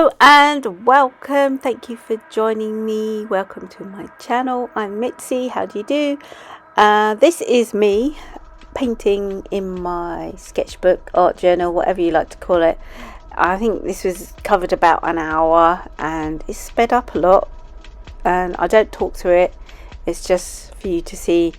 Hello and welcome. Thank you for joining me. Welcome to my channel. I'm Mitzi. How do you do? This is me painting in my sketchbook, art journal, whatever you like to call it. I think this was covered about an hour and it's sped up a lot, and I don't talk through it. It's just for you to see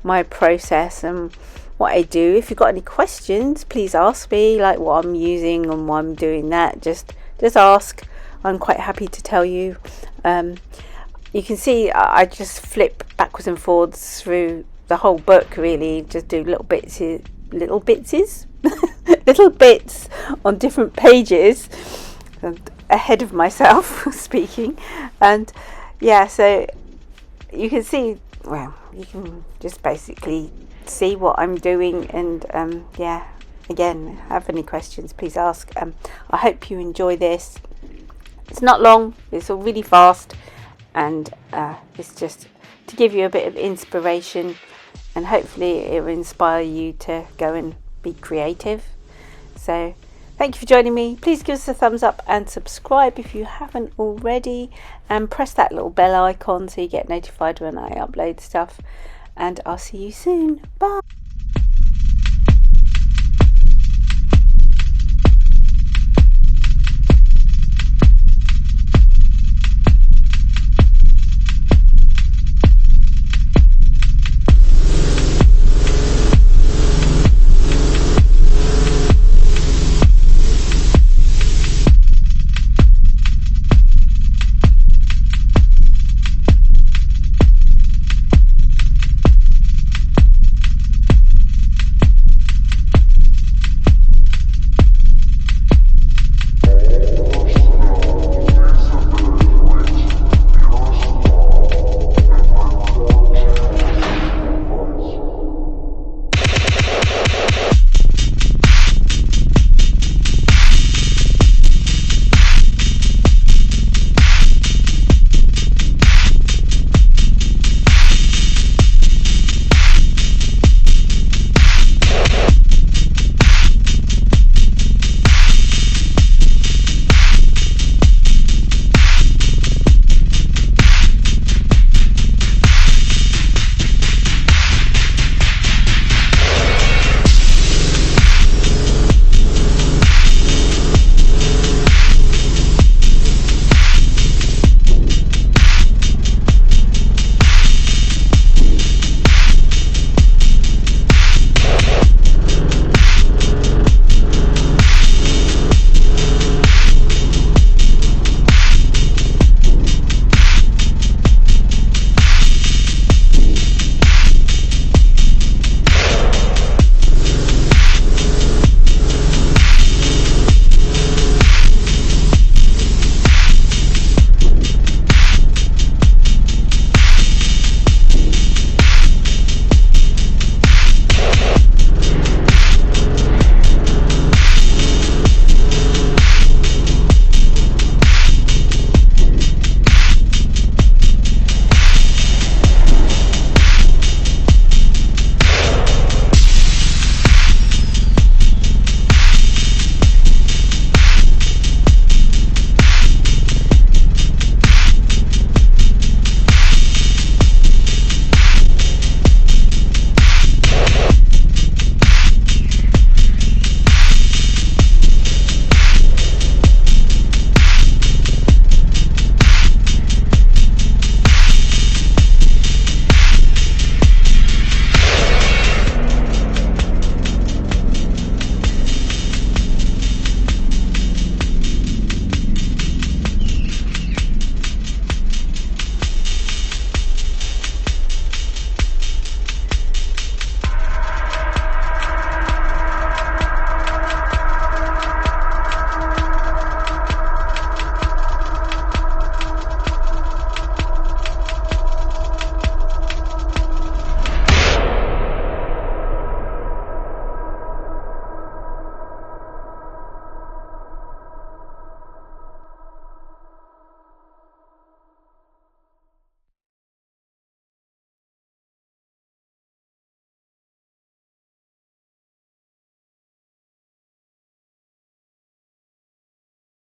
my process and what I do. If you've got any questions, please ask me, like what I'm using and why I'm doing that. Just ask. I'm quite happy to tell you. You can see I just flip backwards and forwards through the whole book, really. Just do little bits little bits on different pages, ahead of myself speaking. And yeah, so you can see, well, you can just basically see what I'm doing. And yeah, again, have any questions, please ask. I hope you enjoy this. It's not long, it's all really fast, and it's just to give you a bit of inspiration, and hopefully it will inspire you to go and be creative. So thank you for joining me. Please give us a thumbs up and subscribe if you haven't already, and press that little bell icon so you get notified when I upload stuff. And I'll see you soon. Bye.